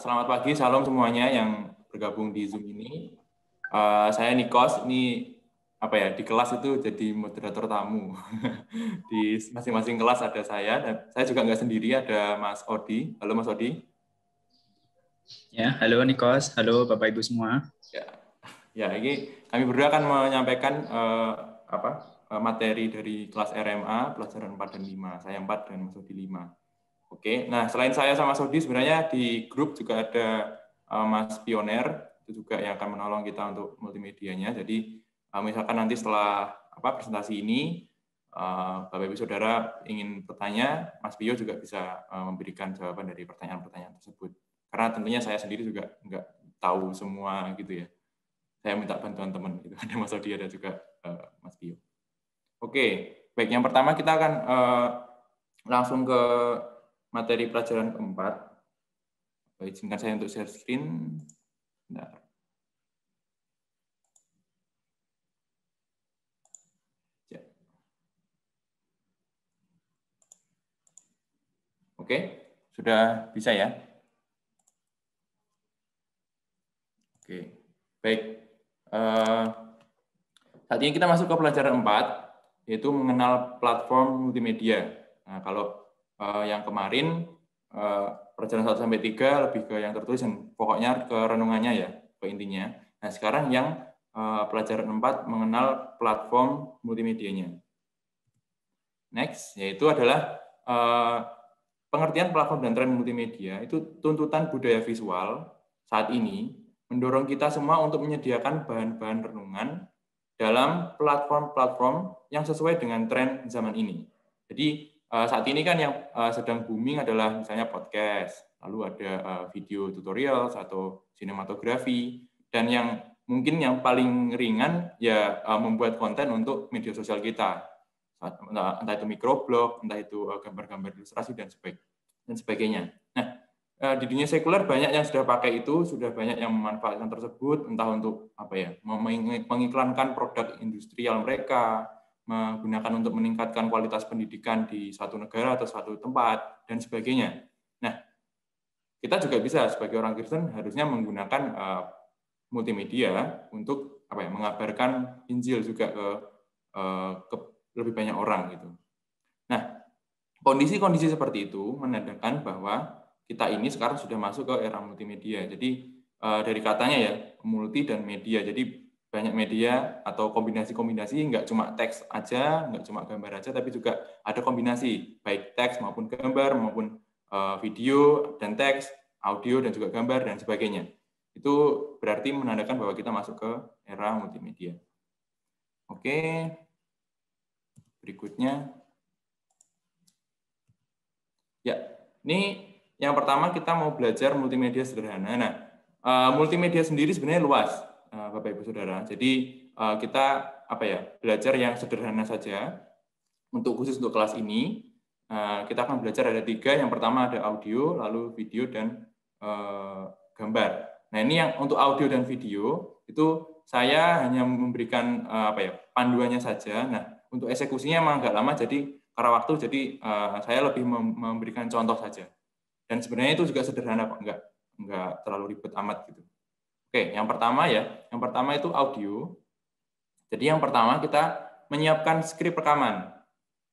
selamat pagi, salam semuanya yang bergabung di Zoom ini. Saya Nikos, ini di kelas itu jadi moderator tamu. Di masing-masing kelas ada saya, dan saya juga nggak sendiri, ada Mas Odi. Halo Mas Odi. Ya, halo Nikos, halo Bapak Ibu semua. Ya, ini kami berdua akan menyampaikan materi dari kelas RMA, pelajaran 4 dan 5. Saya 4 dan Mas Odi 5. Oke, nah selain saya sama Sodi, sebenarnya di grup juga ada Mas Pioner, itu juga yang akan menolong kita untuk multimedianya. Jadi misalkan nanti setelah presentasi ini, Bapak Ibu Saudara ingin bertanya, Mas Pio juga bisa memberikan jawaban dari pertanyaan-pertanyaan tersebut. Karena tentunya saya sendiri juga nggak tahu semua gitu ya. Saya minta bantuan teman, gitu. Ada Mas Sodi, ada juga Mas Pio. Oke, baik. Yang pertama kita akan langsung ke materi pelajaran keempat. Izinkan saya untuk share screen. Bentar. Ya. Oke, sudah bisa ya? Oke, baik. Saat ini kita masuk ke pelajaran 4, yaitu mengenal platform multimedia. Nah, kalau yang kemarin pelajaran 1 sampai 3 lebih ke yang tertulis dan pokoknya ke renungannya ya, ke intinya. Nah, sekarang yang pelajaran 4 mengenal platform multimedianya. Next, yaitu adalah pengertian platform dan tren multimedia. Itu tuntutan budaya visual saat ini mendorong kita semua untuk menyediakan bahan-bahan renungan dalam platform-platform yang sesuai dengan tren zaman ini. Jadi saat ini kan yang sedang booming adalah misalnya podcast, lalu ada video tutorial atau sinematografi, dan yang mungkin yang paling ringan ya membuat konten untuk media sosial kita, entah itu microblog, entah itu gambar-gambar ilustrasi dan sebagainya. Nah, di dunia sekuler banyak yang sudah pakai itu, sudah banyak yang memanfaatkan tersebut, entah untuk mengiklankan produk industrial mereka, menggunakan untuk meningkatkan kualitas pendidikan di suatu negara atau suatu tempat dan sebagainya. Nah, kita juga bisa sebagai orang Kristen harusnya menggunakan multimedia untuk mengabarkan Injil juga ke lebih banyak orang gitu. Nah, kondisi-kondisi seperti itu menandakan bahwa kita ini sekarang sudah masuk ke era multimedia. Jadi dari katanya ya, multi dan media. Jadi banyak media atau kombinasi-kombinasi, nggak cuma teks aja, nggak cuma gambar aja, tapi juga ada kombinasi, baik teks maupun gambar, maupun video dan teks, audio dan juga gambar, dan sebagainya. Itu berarti menandakan bahwa kita masuk ke era multimedia. Oke, berikutnya. Ya, ini yang pertama kita mau belajar multimedia sederhana. Nah, multimedia sendiri sebenarnya luas, Bapak Ibu Saudara. Jadi kita belajar yang sederhana saja. Khusus untuk kelas ini, kita akan belajar ada 3. Yang pertama ada audio, lalu video dan gambar. Nah, ini yang untuk audio dan video itu saya hanya memberikan panduannya saja. Nah, untuk eksekusinya memang agak lama, jadi karena waktu, jadi saya lebih memberikan contoh saja. Dan sebenarnya itu juga sederhana, Pak, enggak terlalu ribet amat gitu. Oke, yang pertama itu audio. Jadi yang pertama kita menyiapkan skrip rekaman.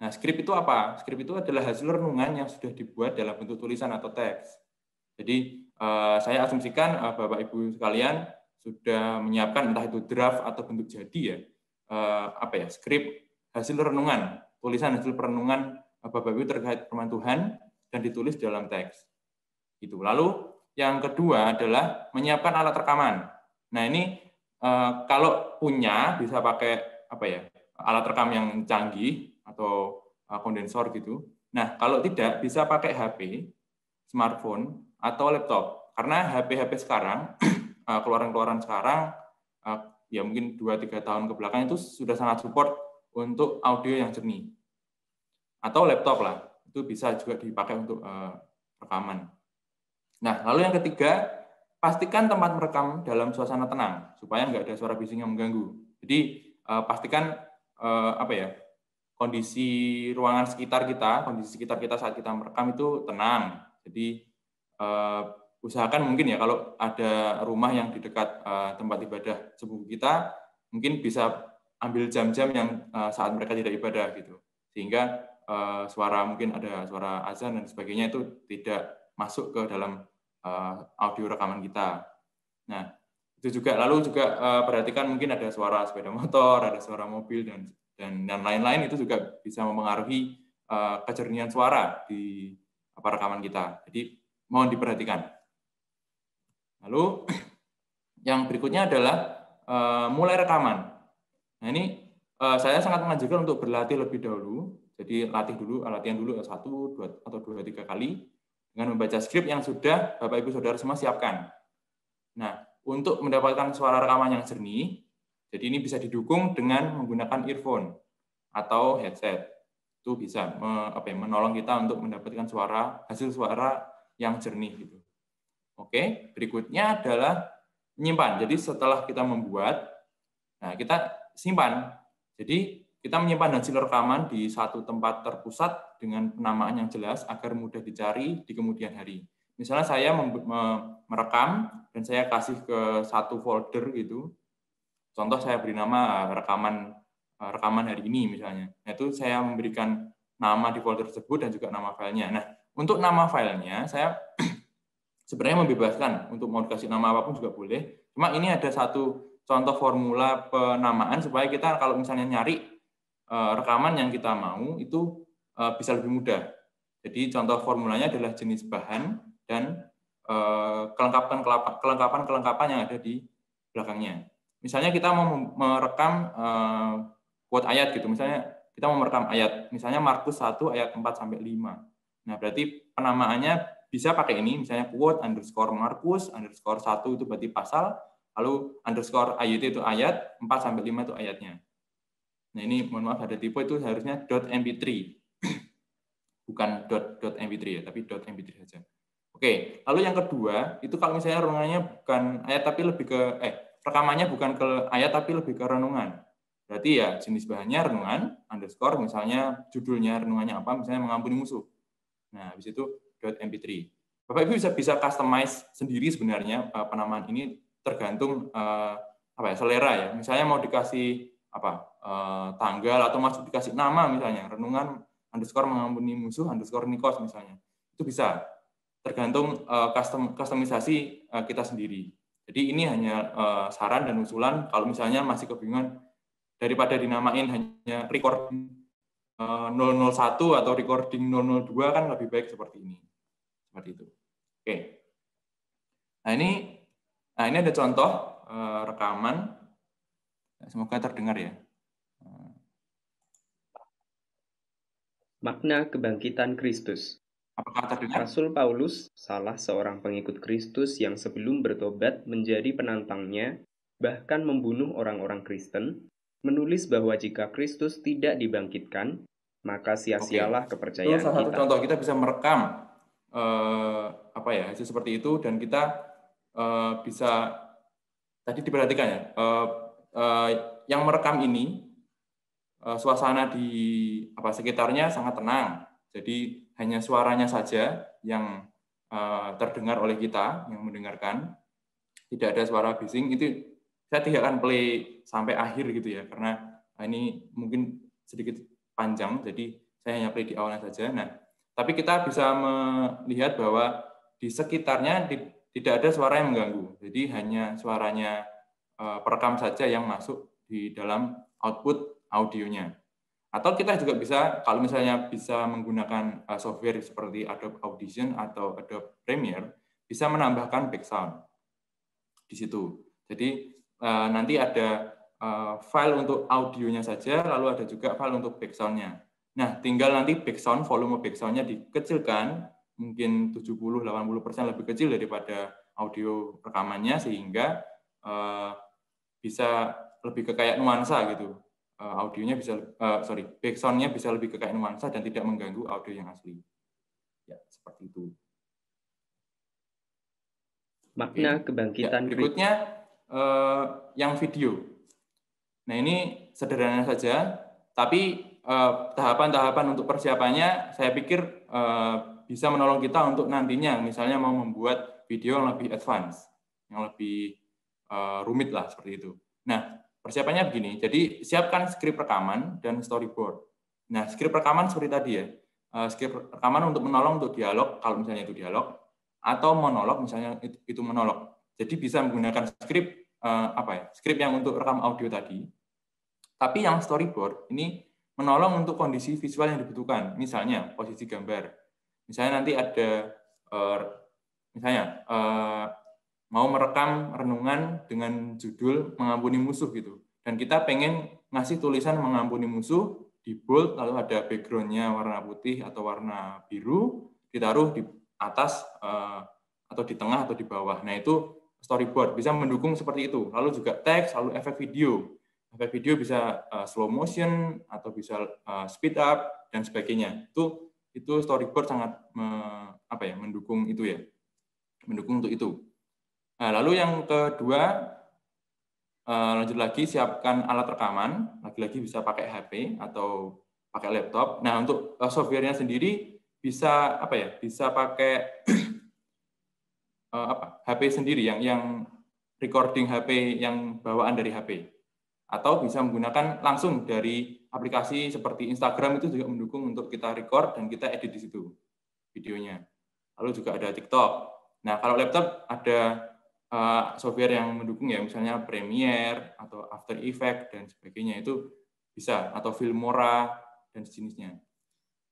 Nah, skrip itu apa? Skrip itu adalah hasil renungan yang sudah dibuat dalam bentuk tulisan atau teks. Jadi saya asumsikan Bapak Ibu sekalian sudah menyiapkan entah itu draft atau bentuk jadi ya, skrip hasil renungan, tulisan hasil perenungan Bapak Ibu terkait firman Tuhan dan ditulis dalam teks. Gitu. Lalu yang kedua adalah menyiapkan alat rekaman. Nah, ini kalau punya bisa pakai alat rekam yang canggih atau kondensor gitu. Nah, kalau tidak bisa pakai HP, smartphone atau laptop. Karena HP-HP sekarang keluaran-keluaran sekarang ya mungkin 2-3 tahun ke belakang itu sudah sangat support untuk audio yang jernih. Atau laptop lah, itu bisa juga dipakai untuk rekaman. Nah, lalu yang ketiga, pastikan tempat merekam dalam suasana tenang supaya nggak ada suara bising yang mengganggu. Jadi pastikan kondisi ruangan sekitar kita, kondisi sekitar kita saat kita merekam itu tenang. Jadi usahakan mungkin ya kalau ada rumah yang di dekat tempat ibadah sepupu kita, mungkin bisa ambil jam-jam yang saat mereka tidak ibadah gitu, sehingga suara mungkin ada suara azan dan sebagainya itu tidak masuk ke dalam audio rekaman kita. Nah, itu juga lalu juga perhatikan mungkin ada suara sepeda motor, ada suara mobil dan lain-lain, itu juga bisa mempengaruhi kejernihan suara di rekaman kita. Jadi mohon diperhatikan. Lalu yang berikutnya adalah mulai rekaman. Nah ini saya sangat menganjurkan untuk berlatih lebih dahulu. Jadi latihan dulu 1, 2, atau 2, 3 kali dengan membaca skrip yang sudah Bapak Ibu Saudara semua siapkan. Nah, untuk mendapatkan suara rekaman yang jernih, jadi ini bisa didukung dengan menggunakan earphone atau headset. Itu bisa menolong kita untuk mendapatkan hasil suara yang jernih gitu. Oke, berikutnya adalah menyimpan. Jadi setelah kita membuat, nah kita simpan. Jadi kita menyimpan hasil rekaman di satu tempat terpusat dengan penamaan yang jelas agar mudah dicari di kemudian hari. Misalnya saya merekam dan saya kasih ke satu folder gitu. Contoh saya beri nama rekaman hari ini misalnya. Nah, itu saya memberikan nama di folder tersebut dan juga nama filenya. Nah, untuk nama filenya saya sebenarnya membebaskan untuk mau dikasih nama apapun juga boleh. Cuma ini ada satu contoh formula penamaan supaya kita kalau misalnya nyari rekaman yang kita mau itu bisa lebih mudah. Jadi contoh formulanya adalah jenis bahan dan kelengkapan yang ada di belakangnya. Misalnya kita mau merekam quote ayat gitu. Misalnya kita mau merekam ayat, misalnya Markus 1 ayat 4 sampai 5. Nah, berarti penamaannya bisa pakai ini, misalnya quote underscore Markus underscore 1 itu berarti pasal, lalu underscore ayat itu ayat, 4 sampai 5 itu ayatnya. Nah ini mohon maaf ada tipe itu harusnya .mp3, bukan .mp3 ya, tapi .mp3 saja. Oke, lalu yang kedua itu kalau misalnya renungannya bukan ayat tapi lebih ke rekamannya bukan ke ayat tapi lebih ke renungan. Berarti ya jenis bahannya renungan underscore misalnya judulnya renungannya apa, misalnya mengampuni musuh. Nah, habis itu .mp3. Bapak Ibu bisa customize sendiri sebenarnya penamaan ini tergantung selera ya. Misalnya mau dikasih tanggal atau masuk dikasih nama misalnya renungan underscore mengampuni musuh underscore Nikos misalnya. Itu bisa tergantung customisasi kita sendiri. Jadi ini hanya saran dan usulan kalau misalnya masih kebingungan daripada dinamain hanya recording 001 atau recording 002 kan lebih baik seperti ini. Seperti itu. Oke. Nah ini ada contoh rekaman. Semoga terdengar ya. Makna kebangkitan Kristus. Apakah terdengar? Rasul Paulus, salah seorang pengikut Kristus yang sebelum bertobat menjadi penantangnya, bahkan membunuh orang-orang Kristen, menulis bahwa jika Kristus tidak dibangkitkan, maka sia-sialah kepercayaan itu salah satu kita. contoh kita bisa merekam hasil seperti itu dan kita bisa tadi diperhatikan ya yang merekam ini suasana di sekitarnya sangat tenang, jadi hanya suaranya saja yang terdengar oleh kita yang mendengarkan, tidak ada suara bising. Itu saya tidak akan play sampai akhir gitu ya karena ini mungkin sedikit panjang, jadi saya hanya play di awalnya saja. Nah, tapi kita bisa melihat bahwa di sekitarnya tidak ada suara yang mengganggu. Jadi hanya suaranya perekam saja yang masuk di dalam output audionya. Atau kita juga bisa, kalau misalnya bisa menggunakan software seperti Adobe Audition atau Adobe Premiere, bisa menambahkan background di situ. Jadi nanti ada file untuk audionya saja, lalu ada juga file untuk background-nya. Nah, tinggal nanti volume background-nya dikecilkan, mungkin 70-80% lebih kecil daripada audio rekamannya, sehingga bisa lebih ke kayak nuansa gitu. Audionya bisa, background-nya bisa lebih ke kayak nuansa dan tidak mengganggu audio yang asli. Ya, seperti itu. Makna kebangkitan berikutnya yang video. Nah ini sederhana saja, tapi tahapan-tahapan untuk persiapannya saya pikir bisa menolong kita untuk nantinya misalnya mau membuat video yang lebih advance, yang lebih rumit lah seperti itu. Nah, persiapannya begini. Jadi siapkan skrip rekaman dan storyboard. Nah, skrip rekaman seperti tadi ya. Skrip rekaman untuk menolong untuk dialog kalau misalnya itu dialog, atau monolog misalnya itu monolog. Jadi bisa menggunakan skrip skrip yang untuk rekam audio tadi. Tapi yang storyboard ini menolong untuk kondisi visual yang dibutuhkan. Misalnya posisi gambar. Misalnya nanti ada mau merekam renungan dengan judul mengampuni musuh gitu. Dan kita pengen ngasih tulisan mengampuni musuh di bold, lalu ada background-nya warna putih atau warna biru, ditaruh di atas atau di tengah atau di bawah. Nah, itu storyboard bisa mendukung seperti itu. Lalu juga teks, lalu efek video. Efek video bisa slow motion atau bisa speed up dan sebagainya. Itu storyboard sangat mendukung itu ya. Mendukung untuk itu. Nah, lalu yang kedua, lanjut lagi siapkan alat rekaman, lagi-lagi bisa pakai HP atau pakai laptop. Nah, untuk software-nya sendiri bisa bisa pakai HP sendiri yang recording HP yang bawaan dari HP. Atau bisa menggunakan langsung dari aplikasi seperti Instagram, itu juga mendukung untuk kita record dan kita edit di situ videonya. Lalu juga ada TikTok. Nah, kalau laptop ada software yang mendukung ya, misalnya Premiere atau After Effects dan sebagainya, itu bisa, atau Filmora dan sejenisnya.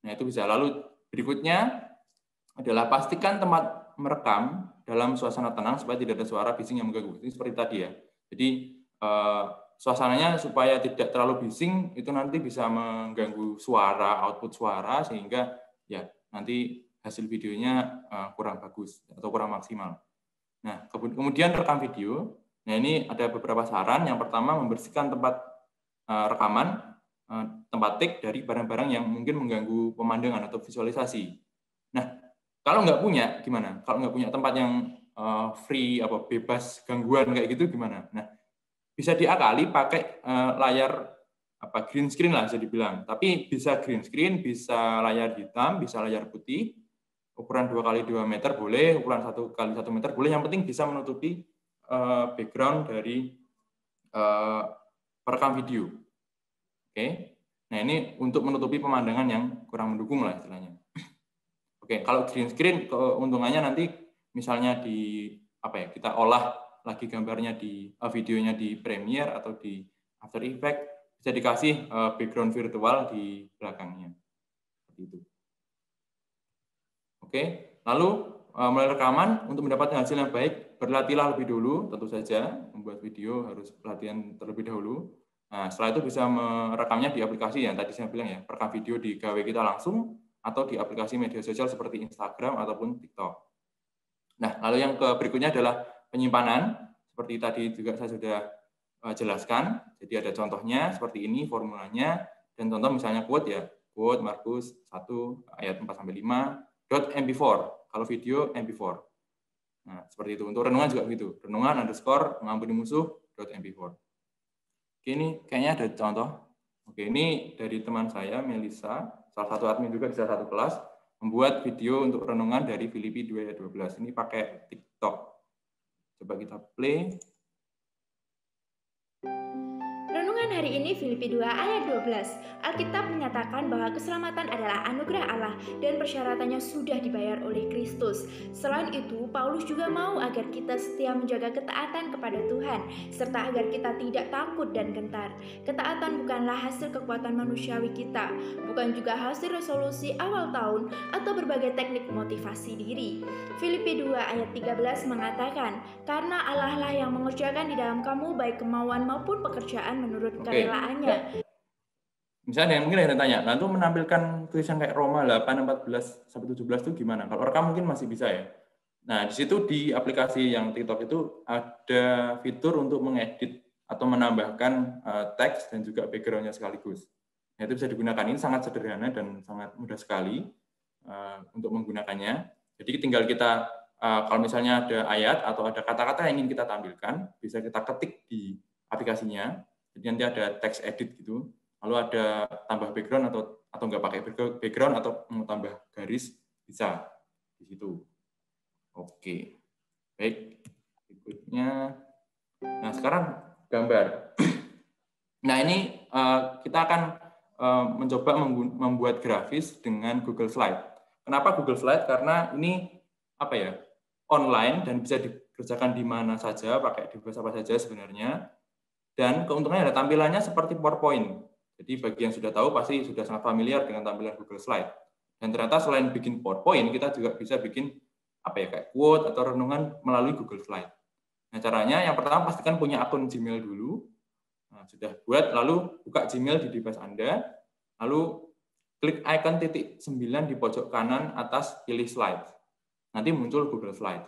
Nah, itu bisa. Lalu berikutnya adalah pastikan tempat merekam dalam suasana tenang supaya tidak ada suara bising yang mengganggu. Ini seperti tadi ya. Jadi suasananya supaya tidak terlalu bising, itu nanti bisa mengganggu suara, output suara, sehingga ya nanti hasil videonya kurang bagus atau kurang maksimal. Nah, kemudian rekam video. Nah, ini ada beberapa saran. Yang pertama, membersihkan tempat rekaman, tempat take dari barang-barang yang mungkin mengganggu pemandangan atau visualisasi. Nah, kalau nggak punya, gimana? Kalau nggak punya tempat yang free, bebas gangguan kayak gitu, gimana? Nah, bisa diakali pakai layar green screen lah bisa dibilang. Tapi bisa green screen, bisa layar hitam, bisa layar putih, ukuran 2x2 meter boleh, ukuran 1x1 meter boleh. Yang penting bisa menutupi background dari perekam video. Oke. Nah, ini untuk menutupi pemandangan yang kurang mendukung lah istilahnya. Oke, kalau green screen keuntungannya nanti misalnya kita olah lagi gambarnya videonya di Premiere atau di After Effects, bisa dikasih background virtual di belakangnya. Seperti itu. Oke, lalu mulai rekaman. Untuk mendapatkan hasil yang baik, berlatihlah lebih dulu, tentu saja. Membuat video harus pelatihan terlebih dahulu. Nah, setelah itu bisa merekamnya di aplikasi yang tadi saya bilang ya, rekam video di gawe kita langsung, atau di aplikasi media sosial seperti Instagram ataupun TikTok. Nah, lalu yang berikutnya adalah penyimpanan. Seperti tadi juga saya sudah jelaskan. Jadi ada contohnya seperti ini formulanya, dan contoh misalnya quote ya, quote Markus 1 ayat 4-5 .mp4. Kalau video mp4. Nah, seperti itu. Untuk renungan juga begitu. Renungan _ mengampuni musuh .mp4. Oke, ini kayaknya ada contoh. Oke, ini dari teman saya Melisa, salah satu admin juga di salah satu kelas, membuat video untuk renungan dari Filipi 2 ayat 12. Ini pakai TikTok. Coba kita play. Renungan hari ini Filipi 2 ayat 12. Alkitab menyatakan bahwa keselamatan adalah anugerah Allah dan persyaratannya sudah dibayar oleh Kristus. Selain itu, Paulus juga mau agar kita setia menjaga ketaatan kepada Tuhan, serta agar kita tidak takut dan gentar. Ketaatan bukanlah hasil kekuatan manusiawi kita, bukan juga hasil resolusi awal tahun atau berbagai teknik motivasi diri. Filipi 2 ayat 13 mengatakan, karena Allah lah yang mengerjakan di dalam kamu baik kemauan maupun pekerjaan menurut kerelaannya. Misalnya mungkin ada yang tanya, nah itu menampilkan tulisan kayak Roma 8:14-17 itu gimana? Kalau rekam mungkin masih bisa ya. Nah, di situ di aplikasi yang TikTok itu ada fitur untuk mengedit atau menambahkan teks dan juga background-nya sekaligus. Nah, itu bisa digunakan. Ini sangat sederhana dan sangat mudah sekali untuk menggunakannya. Jadi tinggal kita, kalau misalnya ada ayat atau ada kata-kata yang ingin kita tampilkan, bisa kita ketik di aplikasinya. Jadi nanti ada text edit gitu. lalu ada tambah background atau nggak pakai background atau mau tambah garis, bisa di situ. Oke, baik. Berikutnya, nah sekarang gambar. Nah ini kita akan mencoba membuat grafis dengan Google Slide. Kenapa Google Slide? Karena ini apa ya, online dan bisa dikerjakan di mana saja, pakai device apa saja sebenarnya. Dan keuntungannya ada tampilannya seperti PowerPoint. Jadi bagi yang sudah tahu pasti sudah sangat familiar dengan tampilan Google Slide. Dan ternyata selain bikin PowerPoint, kita juga bisa bikin apa ya, kayak quote atau renungan melalui Google Slide. Nah caranya yang pertama pastikan punya akun Gmail dulu. Nah, sudah buat, lalu buka Gmail di device Anda, lalu klik icon titik 9 di pojok kanan atas, pilih slide. Nanti muncul Google Slide.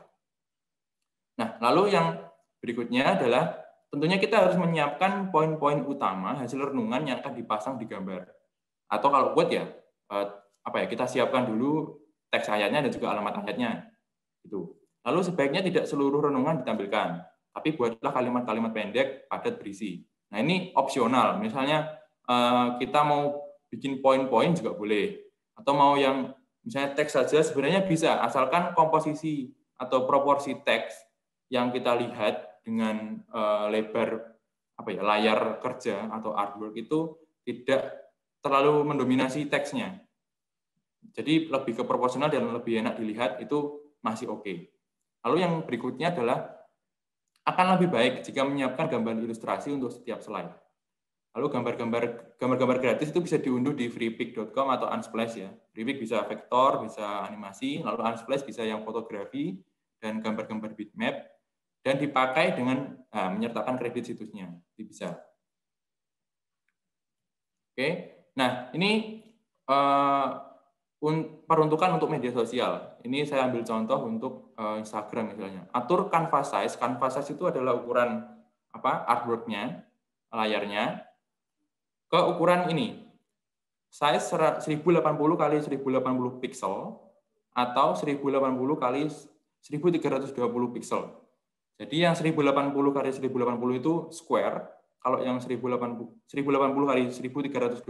Nah, lalu yang berikutnya adalah tentunya kita harus menyiapkan poin-poin utama hasil renungan yang akan dipasang di gambar. Atau kalau buat ya, kita siapkan dulu teks ayatnya dan juga alamat ayatnya. Gitu. Lalu sebaiknya tidak seluruh renungan ditampilkan, tapi buatlah kalimat-kalimat pendek, padat, berisi. Nah ini opsional, misalnya kita mau bikin poin-poin juga boleh, atau mau yang misalnya teks saja sebenarnya bisa, asalkan komposisi atau proporsi teks yang kita lihat dengan lebar layar kerja atau artwork itu tidak terlalu mendominasi teksnya. Jadi lebih ke proporsional dan lebih enak dilihat, itu masih oke. Lalu yang berikutnya adalah akan lebih baik jika menyiapkan gambar ilustrasi untuk setiap slide. Lalu gambar-gambar gratis itu bisa diunduh di freepik.com atau Unsplash ya. Freepik bisa vektor, bisa animasi, lalu Unsplash bisa yang fotografi dan gambar-gambar bitmap, dan dipakai dengan menyertakan kredit situsnya. Itu bisa. Oke. Nah, ini peruntukan untuk media sosial. Ini saya ambil contoh untuk Instagram misalnya. Atur canvas size. Canvas size itu adalah ukuran artwork-nya, layarnya, ke ukuran ini. Size 1080 kali 1080 pixel atau 1080 kali 1320 pixel. Jadi yang 1080 kali 1080 itu square, kalau yang 1080 kali 1320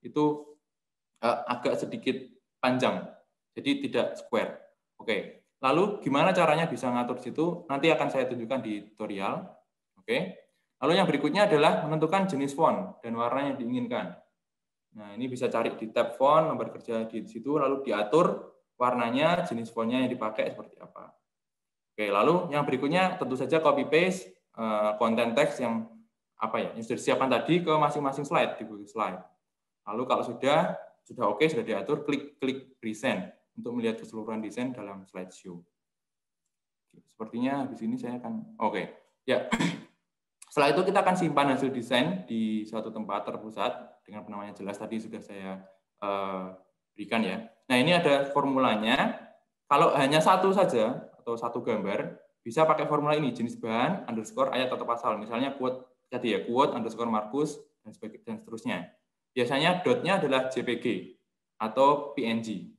itu agak sedikit panjang, jadi tidak square. Oke, lalu gimana caranya bisa ngatur situ? Nanti akan saya tunjukkan di tutorial. Oke, lalu yang berikutnya adalah menentukan jenis font dan warna yang diinginkan. Nah, ini bisa cari di tab font, nomor kerja di situ, lalu diatur warnanya, jenis fontnya yang dipakai seperti apa. Oke, lalu yang berikutnya tentu saja copy paste konten teks yang yang sudah disiapkan tadi ke masing-masing slide di Google Slide. Lalu kalau sudah oke, sudah diatur, klik present untuk melihat keseluruhan desain dalam slideshow. Sepertinya habis ini saya akan ya. Setelah itu kita akan simpan hasil desain di suatu tempat terpusat dengan penamanya jelas, tadi sudah saya berikan ya. Nah, ini ada formulanya. Kalau hanya satu saja atau satu gambar, bisa pakai formula ini, jenis bahan underscore ayat atau pasal. Misalnya quote tadi ya, quote underscore Markus dan seterusnya. Biasanya dotnya adalah JPG atau PNG.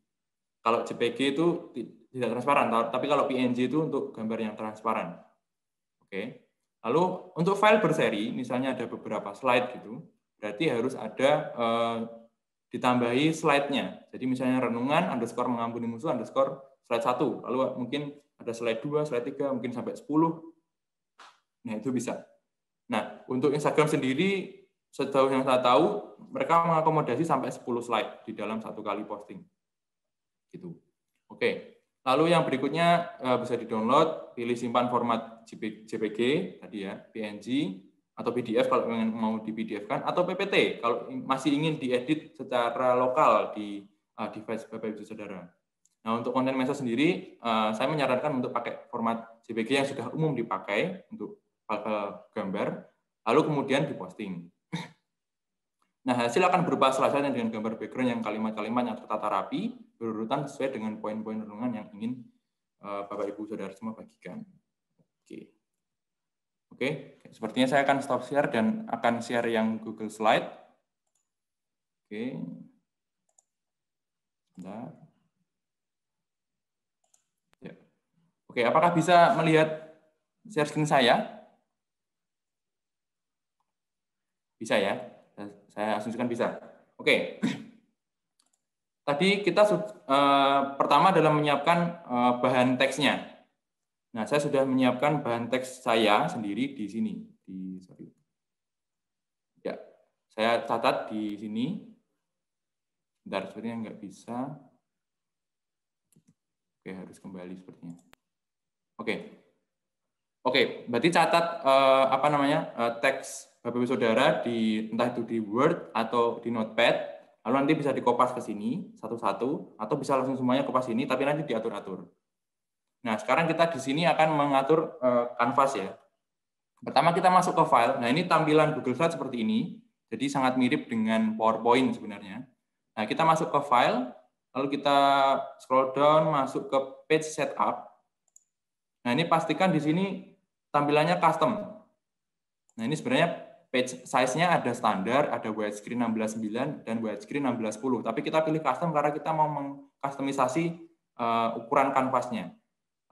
Kalau JPG itu tidak transparan, tapi kalau PNG itu untuk gambar yang transparan. Oke. Lalu untuk file berseri, misalnya ada beberapa slide gitu, berarti harus ada ditambahi slide-nya. Jadi misalnya renungan underscore mengampuni musuh underscore slide 1. Lalu mungkin ada slide 2, slide 3, mungkin sampai 10. Nah, itu bisa. Nah, untuk Instagram sendiri, sejauh yang saya tahu, mereka mengakomodasi sampai 10 slide di dalam satu kali posting. Gitu. Oke. Lalu yang berikutnya bisa di-download, pilih simpan format JPG tadi ya, PNG atau PDF kalau mau di PDF-kan, atau PPT kalau masih ingin diedit secara lokal di device Bapak Ibu Saudara. Nah, untuk konten medsos sendiri, saya menyarankan untuk pakai format JPG yang sudah umum dipakai untuk file gambar, lalu kemudian diposting. Nah, hasil akan berupa slide dengan gambar background yang kalimat-kalimat yang tertata rapi, berurutan sesuai dengan poin-poin renungan yang ingin Bapak Ibu Saudara semua bagikan. Oke, sepertinya saya akan stop share dan akan share yang Google Slide. Bentar. Ya. Oke, apakah bisa melihat share screen saya? Bisa ya? saya asumsikan bisa. Oke. Tadi kita pertama adalah menyiapkan bahan teksnya. Nah, saya sudah menyiapkan bahan teks saya sendiri di sini. Ya, saya catat di sini. Bentar, sepertinya nggak bisa. Oke, harus kembali sepertinya. Oke, berarti catat teks Bapak Ibu Saudara entah itu di Word atau di Notepad. Lalu nanti bisa dikopas ke sini satu-satu, atau bisa langsung semuanya kopas ini, tapi nanti diatur-atur. Nah, sekarang kita di sini akan mengatur kanvas ya. Pertama kita masuk ke file. Nah, ini tampilan Google Slide seperti ini. Jadi sangat mirip dengan PowerPoint sebenarnya. Nah, kita masuk ke file, lalu kita scroll down masuk ke page setup. Nah, ini pastikan di sini tampilannya custom. Nah, ini sebenarnya page size-nya ada standar, ada widescreen 16:9 dan widescreen 16:10. Tapi kita pilih custom karena kita mau mengkustomisasi ukuran kanvasnya.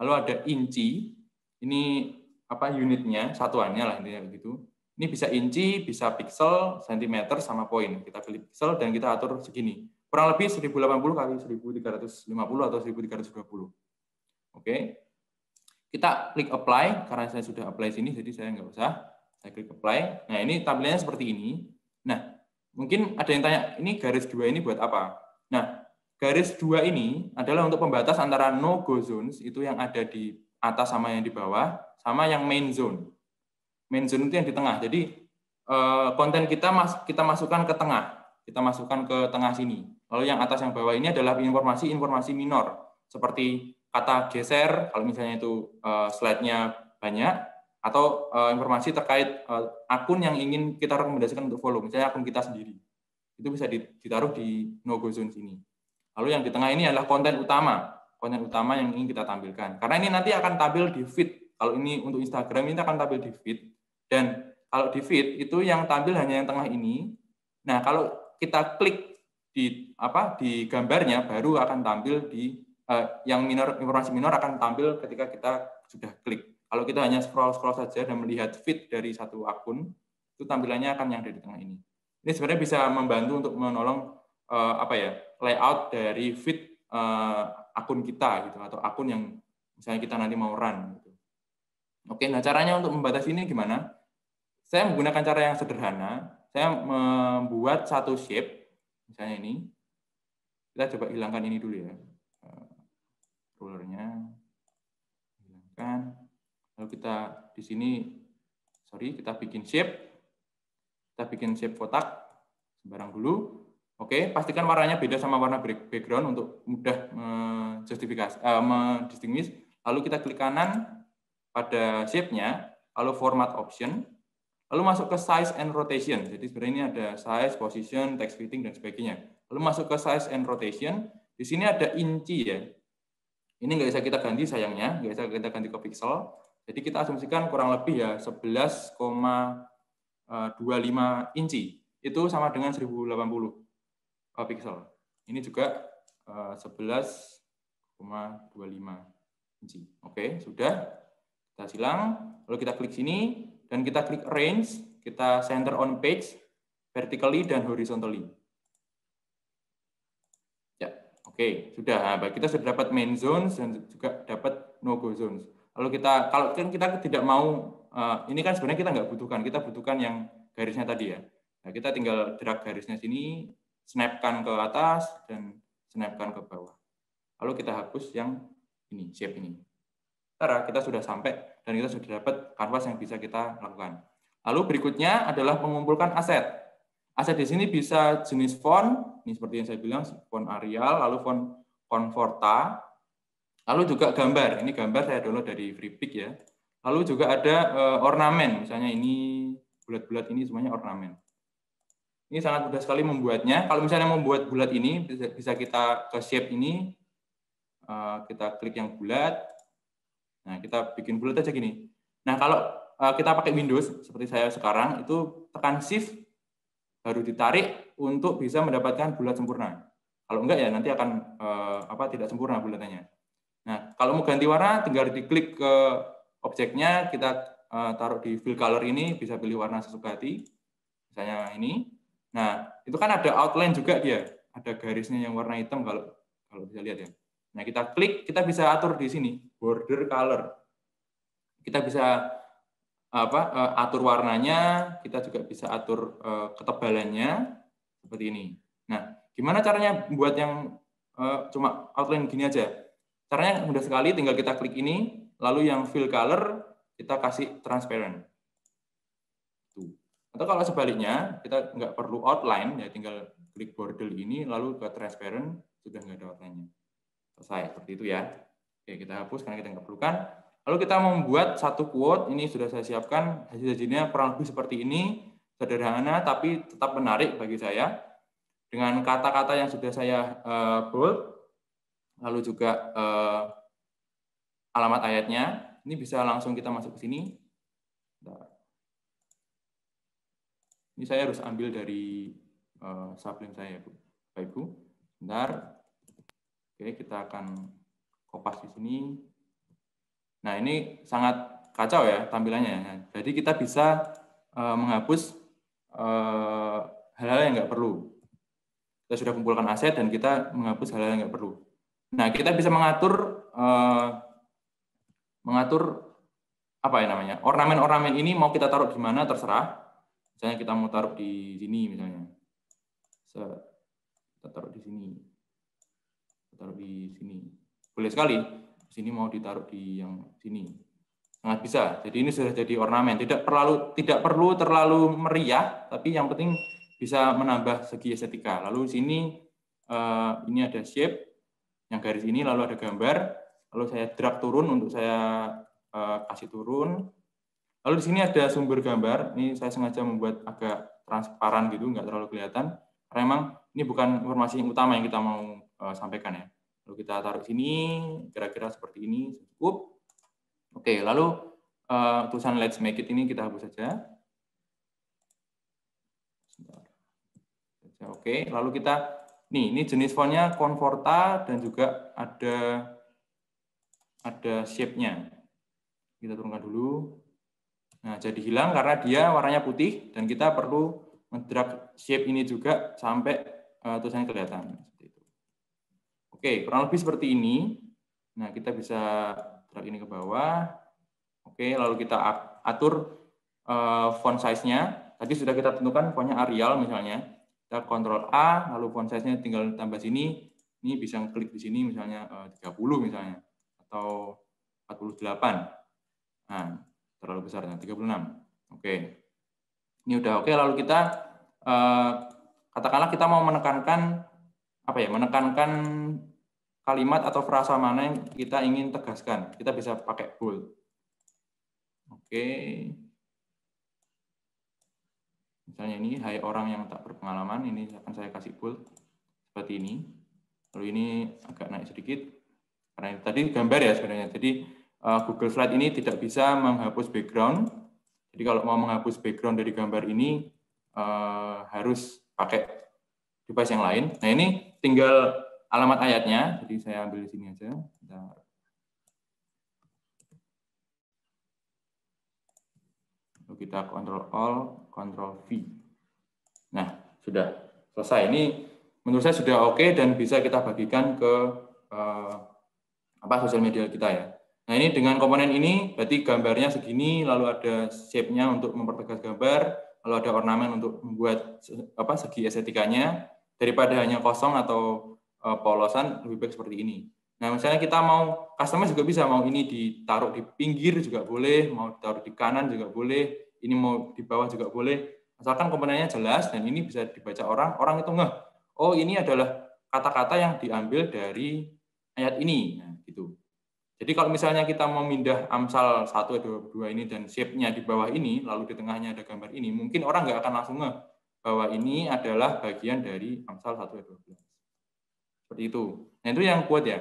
Lalu ada inci, ini unitnya, satuannya lah intinya begitu. Ini bisa inci, bisa pixel, sentimeter, sama poin. Kita pilih pixel dan kita atur segini. Kurang lebih 1080 kali 1350 atau 1320. Oke. Kita klik apply, karena saya sudah apply sini, jadi saya nggak usah. Saya klik apply. Nah, ini tampilannya seperti ini. Nah, mungkin ada yang tanya, ini garis 2 ini buat apa? Nah, garis 2 ini adalah untuk pembatas antara no-go zones, itu yang ada di atas sama yang di bawah, sama yang main zone. Main zone itu yang di tengah. Jadi, konten kita masukkan ke tengah. Kita masukkan ke tengah sini. Lalu yang atas yang bawah ini adalah informasi minor. Seperti kata geser, kalau misalnya itu slide-nya banyak, atau informasi terkait akun yang ingin kita rekomendasikan untuk follow. Misalnya akun kita sendiri. Itu bisa ditaruh di no-go zone sini. Lalu yang di tengah ini adalah konten utama yang ingin kita tampilkan. Karena ini nanti akan tampil di feed. Kalau ini untuk Instagram ini akan tampil di feed. Dan kalau di feed itu yang tampil hanya yang tengah ini. Nah, kalau kita klik di gambarnya baru akan tampil di yang informasi minor akan tampil ketika kita sudah klik. Kalau kita hanya scroll saja dan melihat feed dari satu akun, itu tampilannya akan yang dari tengah ini. Ini sebenarnya bisa membantu untuk menolong layout dari feed akun kita gitu, atau akun yang misalnya kita nanti mau run gitu. Oke, nah caranya untuk membatasi ini gimana? Saya menggunakan cara yang sederhana. Saya membuat satu shape, misalnya ini. Kita coba hilangkan ini dulu ya. Rulernya hilangkan. Lalu kita di sini kita bikin shape. Kita bikin shape kotak sembarang dulu. Oke, pastikan warnanya beda sama warna background untuk mudah mendistinguish. Lalu kita klik kanan pada shape-nya, lalu format option, lalu masuk ke size and rotation. Jadi sebenarnya ini ada size, position, text fitting dan sebagainya. Lalu masuk ke size and rotation. Di sini ada inci ya. Ini nggak bisa kita ganti sayangnya, nggak bisa kita ganti ke pixel. Jadi kita asumsikan kurang lebih ya 11,25 inci. Itu sama dengan 1080 pixel. Ini juga 11,25 inci. Oke, sudah. Kita silang, lalu kita klik sini, dan kita klik arrange, kita center on page, vertically dan horizontally. Ya, oke, sudah. Nah, kita sudah dapat main zones dan juga dapat no-go zones. Lalu kalau kita tidak mau, ini kan sebenarnya kita nggak butuhkan, kita butuhkan yang garisnya tadi ya. Nah, kita tinggal drag garisnya sini, snapkan ke atas, dan snapkan ke bawah. Lalu kita hapus yang ini, shape ini. Sekarang kita sudah sampai, dan kita sudah dapat kanvas yang bisa kita lakukan. Lalu berikutnya adalah mengumpulkan aset. Aset di sini bisa jenis font, ini seperti yang saya bilang, font Arial, lalu font Conforta, lalu juga gambar. Ini gambar saya download dari Freepik ya. Lalu juga ada ornamen, misalnya ini bulat-bulat ini semuanya ornamen. Ini sangat mudah sekali membuatnya. Kalau misalnya membuat bulat ini, bisa kita ke shape ini, kita klik yang bulat. Nah, kita bikin bulat aja gini. Nah, kalau kita pakai Windows, seperti saya sekarang, itu tekan Shift, baru ditarik untuk bisa mendapatkan bulat sempurna. Kalau enggak ya nanti akan tidak sempurna bulatannya. Nah, kalau mau ganti warna, tinggal diklik ke objeknya, kita taruh di fill color ini, bisa pilih warna sesuka hati. Misalnya ini. Nah, itu kan ada outline juga dia, ada garisnya yang warna hitam kalau bisa lihat ya. Nah, kita klik, kita bisa atur di sini border color. Kita bisa atur warnanya, kita juga bisa atur ketebalannya seperti ini. Nah, gimana caranya buat yang cuma outline gini aja? Caranya mudah sekali, tinggal kita klik ini, lalu yang fill color kita kasih transparent. Tuh. Atau kalau sebaliknya, kita nggak perlu outline, ya tinggal klik border ini, lalu ke transparent, sudah nggak ada outline-nya. Selesai, seperti itu ya. Oke, kita hapus karena kita nggak perlukan. Lalu kita membuat satu quote, ini sudah saya siapkan, hasil-hasilnya kurang lebih seperti ini, sederhana tapi tetap menarik bagi saya, dengan kata-kata yang sudah saya bold, lalu juga alamat ayatnya, ini bisa langsung kita masuk ke sini. Ini saya harus ambil dari Sublime saya, Bapak Ibu. Bentar. Oke, kita akan kopas di sini. Nah, ini sangat kacau ya tampilannya. Jadi kita bisa menghapus hal-hal yang nggak perlu. Kita sudah kumpulkan aset dan kita menghapus hal-hal yang nggak perlu. Nah, kita bisa mengatur apa ya namanya, ornamen-ornamen ini mau kita taruh di mana terserah. Misalnya kita mau taruh di sini misalnya, kita taruh di sini, boleh sekali. Sini mau ditaruh di yang sini, sangat bisa. Jadi ini sudah jadi ornamen, tidak perlu terlalu meriah, tapi yang penting bisa menambah segi estetika. Lalu sini ini ada shape yang garis ini, lalu ada gambar, lalu saya drag turun untuk saya kasih turun. Lalu di sini ada sumber gambar, ini saya sengaja membuat agak transparan gitu, nggak terlalu kelihatan, karena memang ini bukan informasi yang utama yang kita mau sampaikan ya. Lalu kita taruh sini, kira-kira seperti ini, cukup. Oke, lalu tulisan let's make it ini kita hapus saja. Oke, lalu kita, ini jenis fontnya Conforta dan juga ada shape-nya. Kita turunkan dulu. Nah, jadi hilang karena dia warnanya putih dan kita perlu mendrag shape ini juga sampai tulisannya kelihatan. Oke, kurang lebih seperti ini. Nah, kita bisa drag ini ke bawah. Oke, lalu kita atur font size-nya. Tadi sudah kita tentukan fontnya Arial misalnya. Kita Ctrl A, lalu font size-nya tinggal tambah sini. Ini bisa klik di sini misalnya 30 misalnya atau 48. Nah, terlalu besar, 36. Oke. Ini udah oke, lalu kita katakanlah kita mau menekankan menekankan kalimat atau frasa mana yang kita ingin tegaskan. Kita bisa pakai bold. Oke. Misalnya ini, hai orang yang tak berpengalaman, ini akan saya kasih bold seperti ini. Lalu ini agak naik sedikit, karena tadi gambar ya sebenarnya. Jadi Google Slide ini tidak bisa menghapus background. Jadi kalau mau menghapus background dari gambar ini harus pakai device yang lain. Nah, ini tinggal alamat ayatnya. Jadi saya ambil di sini aja. Lalu kita Ctrl Alt, Ctrl V. Nah, sudah selesai. Ini menurut saya sudah oke dan bisa kita bagikan ke sosial media kita ya. Nah, ini dengan komponen ini berarti gambarnya segini, lalu ada shape-nya untuk mempertegas gambar, lalu ada ornamen untuk membuat segi estetikanya, daripada hanya kosong atau polosan, lebih baik seperti ini. Nah, misalnya kita mau customize juga bisa, mau ini ditaruh di pinggir juga boleh, mau ditaruh di kanan juga boleh, ini mau di bawah juga boleh, asalkan komponennya jelas dan ini bisa dibaca orang itu ngeh, oh ini adalah kata-kata yang diambil dari ayat ini. Nah, gitu. Jadi kalau misalnya kita mau mindah Amsal 1, 2 ini dan shape-nya di bawah ini, lalu di tengahnya ada gambar ini, mungkin orang nggak akan langsung ngeh bahwa ini adalah bagian dari Amsal 1, 12. Seperti itu. Nah, itu yang kuat ya.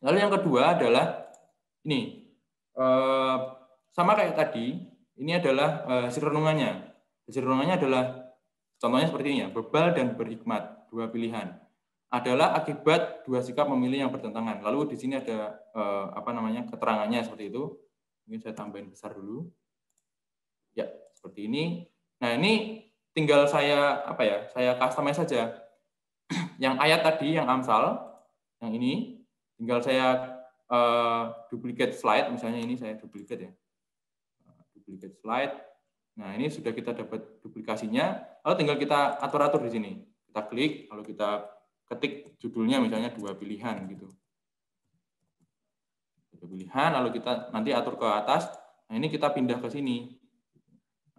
Lalu yang kedua adalah ini. Sama kayak tadi, ini adalah hasil renungannya. Hasil renungannya adalah, contohnya seperti ini ya, bebal dan berhikmat, dua pilihan. Adalah akibat dua sikap memilih yang bertentangan. Lalu di sini ada keterangannya seperti itu. Mungkin saya tambahin besar dulu. Ya, seperti ini. Nah, ini tinggal saya customize saja. Yang ayat tadi, yang Amsal, yang ini, tinggal saya duplicate slide, misalnya ini saya duplicate ya. Duplicate slide. Nah, ini sudah kita dapat duplikasinya, lalu tinggal kita atur-atur di sini. Kita klik, lalu kita ketik judulnya misalnya 2 pilihan gitu. 2 pilihan, lalu kita nanti atur ke atas. Nah, ini kita pindah ke sini.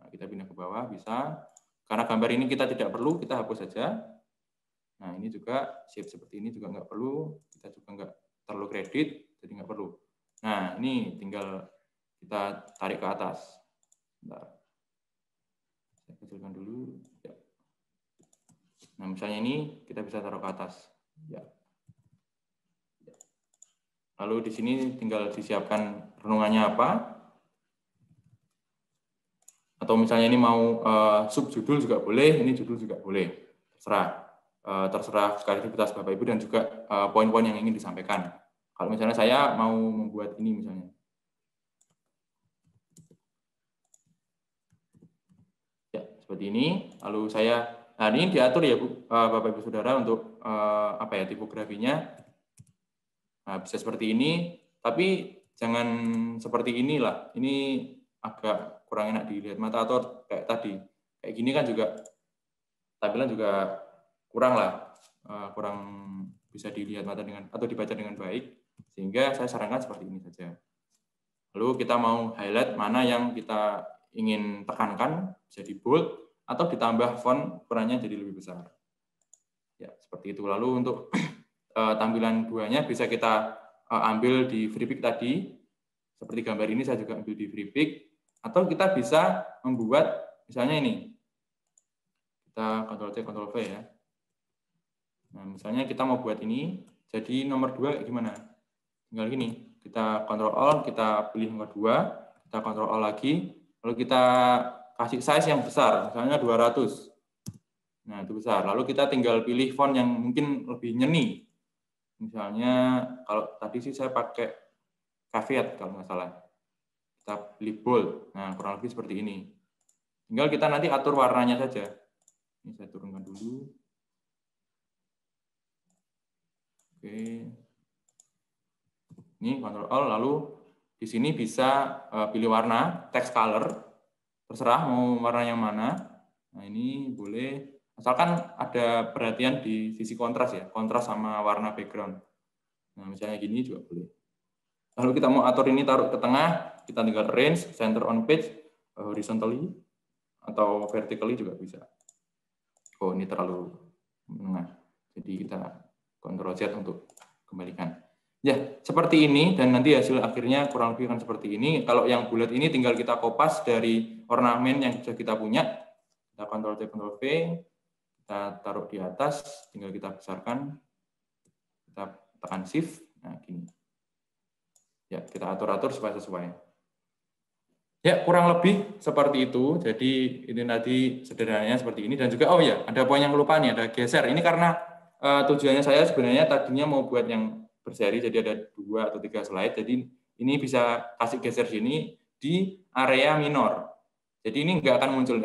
Nah, kita pindah ke bawah bisa. Karena gambar ini kita tidak perlu, kita hapus saja. Nah, ini juga shape seperti ini juga nggak perlu. Kita juga nggak terlalu kredit, jadi nggak perlu. Nah, ini tinggal kita tarik ke atas. Bentar. Saya kecilkan dulu. Ya. Nah, misalnya ini kita bisa taruh ke atas. Ya. Lalu di sini tinggal disiapkan renungannya apa. Atau misalnya ini mau subjudul juga boleh, ini judul juga boleh. Terserah kreativitas Bapak Ibu dan juga poin-poin yang ingin disampaikan. Kalau misalnya saya mau membuat ini misalnya. Ya, seperti ini. Lalu nah ini diatur ya Bapak Ibu Saudara untuk tipografinya. Nah, bisa seperti ini, tapi jangan seperti inilah. Ini agak kurang enak dilihat mata atau kayak tadi. Kayak gini kan juga tampilan juga kurang bisa dilihat mata atau dibaca dengan baik, sehingga saya sarankan seperti ini saja. Lalu kita mau highlight mana yang kita ingin tekankan, bisa di bold atau ditambah font ukurannya jadi lebih besar. Ya, seperti itu. Lalu untuk tampilan duanya bisa kita ambil di FreePic tadi, seperti gambar ini saya juga ambil di FreePic, atau kita bisa membuat misalnya ini, kita Ctrl C, Ctrl V ya. Nah, misalnya kita mau buat ini, jadi nomor 2 gimana? Tinggal gini, kita Ctrl Alt, kita pilih nomor 2, kita Ctrl Alt lagi, lalu kita kasih size yang besar, misalnya 200. Nah, itu besar. Lalu kita tinggal pilih font yang mungkin lebih nyeni. Misalnya, kalau tadi sih saya pakai caveat kalau nggak salah. Kita pilih bold. Nah, kurang lebih seperti ini. Tinggal kita nanti atur warnanya saja. Ini saya turunkan dulu. Oke. Ini Ctrl Alt, lalu di sini bisa pilih warna, text color. Terserah mau warna yang mana. Nah, ini boleh. Asalkan ada perhatian di sisi kontras ya, kontras sama warna background. Nah, misalnya gini juga boleh. Lalu kita mau atur ini taruh ke tengah, kita tinggal arrange, center on page, horizontally, atau vertically juga bisa. Oh, ini terlalu menengah. Jadi kita Ctrl Z untuk kembalikan. Ya, seperti ini, dan nanti hasil akhirnya kurang lebih akan seperti ini. Kalau yang bulat ini tinggal kita kopas dari ornamen yang sudah kita punya. Kita Ctrl C, Ctrl V, kita taruh di atas, tinggal kita besarkan, kita tekan Shift, nah gini. Ya, kita atur-atur supaya sesuai. Ya, kurang lebih seperti itu. Jadi ini tadi sederhananya seperti ini. Dan juga, oh ya, ada poin yang kelupaan nih, ada geser. Ini karena tujuannya saya sebenarnya tadinya mau buat yang berseri, jadi ada 2 atau 3 slide. Jadi ini bisa kasih geser sini di area minor. Jadi ini nggak akan muncul.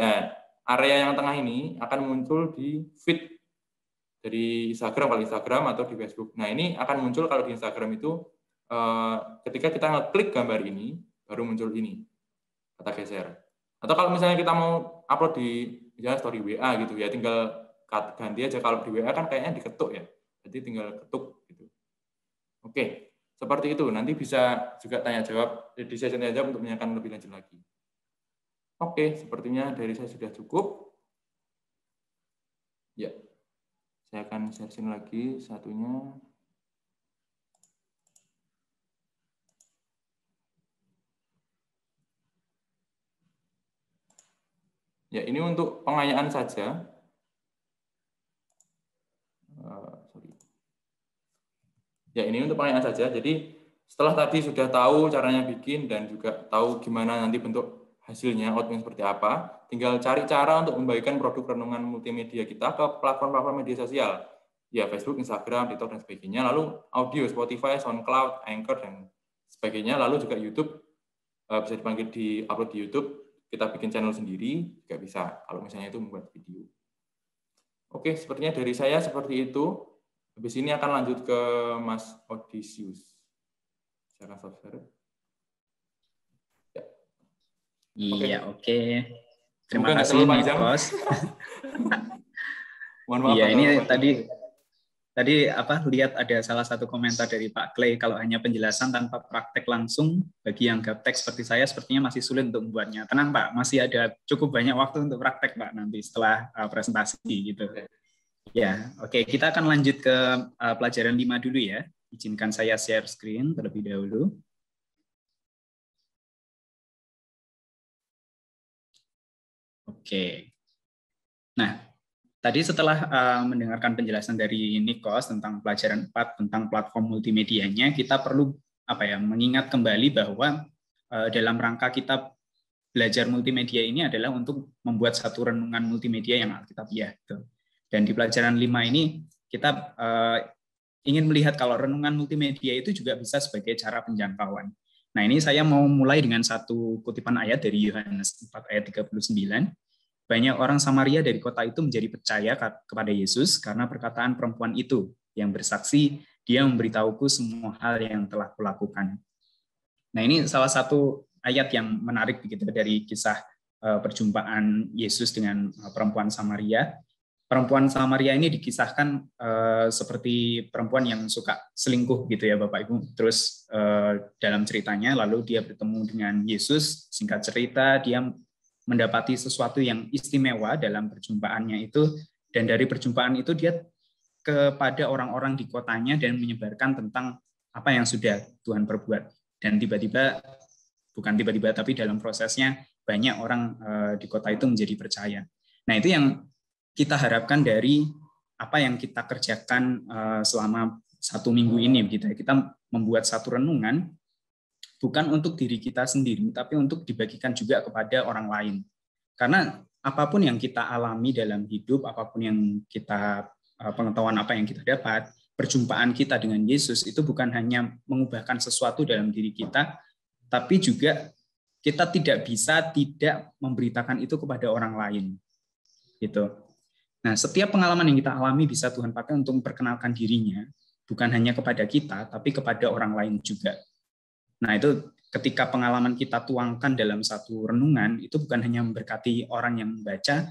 Area yang tengah ini akan muncul di feed dari Instagram, kalau Instagram atau di Facebook. Nah, ini akan muncul kalau di Instagram itu ketika kita ngeklik gambar ini, baru muncul ini, kata geser. Atau kalau misalnya kita mau upload di misalnya story WA gitu ya, tinggal ganti aja. Kalau di WA kan kayaknya diketuk ya, jadi tinggal ketuk gitu. Oke, seperti itu. Nanti bisa juga tanya jawab di sesi tanya jawab untuk menanyakan lebih lanjut lagi. Oke, sepertinya dari saya sudah cukup. Ya, saya akan sharing lagi satunya. Ya, ini untuk pengayaan saja. Ya, ini untuk pengayaan saja. Jadi, setelah tadi sudah tahu caranya bikin dan juga tahu gimana nanti bentuk hasilnya, output seperti apa, tinggal cari cara untuk membagikan produk renungan multimedia kita ke platform-platform media sosial. Ya, Facebook, Instagram, TikTok, dan sebagainya. Lalu audio, Spotify, SoundCloud, Anchor, dan sebagainya. Lalu juga YouTube, bisa dipanggil di upload di YouTube. kita bikin channel sendiri juga bisa, kalau misalnya itu membuat video. Oke, sepertinya dari saya seperti itu. Habis ini akan lanjut ke Mas Odysseus. Silakan stop share. Ya. Iya, oke. Terima Semoga nggak kasih terlalu panjang. Nikos. Mohon maaf. Iya, ini kalau tadi lihat ada salah satu komentar dari Pak Clay, kalau hanya penjelasan tanpa praktek langsung bagi yang gaptek seperti saya sepertinya masih sulit untuk membuatnya. Tenang Pak, masih ada cukup banyak waktu untuk praktek Pak nanti setelah presentasi gitu. Ya, oke, kita akan lanjut ke pelajaran 5 dulu ya. Izinkan saya share screen terlebih dahulu. Oke. Nah, tadi setelah mendengarkan penjelasan dari Nikos tentang pelajaran 4 tentang platform multimedianya, kita perlu mengingat kembali bahwa dalam rangka kita belajar multimedia ini adalah untuk membuat satu renungan multimedia yang alkitabiah. Dan di pelajaran 5 ini kita ingin melihat kalau renungan multimedia itu juga bisa sebagai cara penjangkauan. Nah, ini saya mau mulai dengan satu kutipan ayat dari Yohanes 4 ayat 39. Banyak orang Samaria dari kota itu menjadi percaya kepada Yesus karena perkataan perempuan itu yang bersaksi, dia memberitahuku semua hal yang telah kulakukan. Nah, ini salah satu ayat yang menarik begitu dari kisah perjumpaan Yesus dengan perempuan Samaria. Perempuan Samaria ini dikisahkan seperti perempuan yang suka selingkuh gitu ya Bapak Ibu. Terus dalam ceritanya lalu dia bertemu dengan Yesus, singkat cerita dia mendapati sesuatu yang istimewa dalam perjumpaannya itu, dan dari perjumpaan itu dia kepada orang-orang di kotanya dan menyebarkan tentang apa yang sudah Tuhan perbuat. Dan tapi dalam prosesnya banyak orang di kota itu menjadi percaya. Nah, itu yang kita harapkan dari apa yang kita kerjakan selama 1 minggu ini. Kita membuat satu renungan bukan untuk diri kita sendiri, tapi untuk dibagikan juga kepada orang lain. Karena apapun yang kita alami dalam hidup, apapun yang kita pengetahuan apa yang kita dapat, perjumpaan kita dengan Yesus itu bukan hanya mengubahkan sesuatu dalam diri kita, tapi juga kita tidak bisa tidak memberitakan itu kepada orang lain. Gitu. Nah, setiap pengalaman yang kita alami bisa Tuhan pakai untuk memperkenalkan dirinya, bukan hanya kepada kita, tapi kepada orang lain juga. Nah, itu ketika pengalaman kita tuangkan dalam satu renungan, itu bukan hanya memberkati orang yang membaca,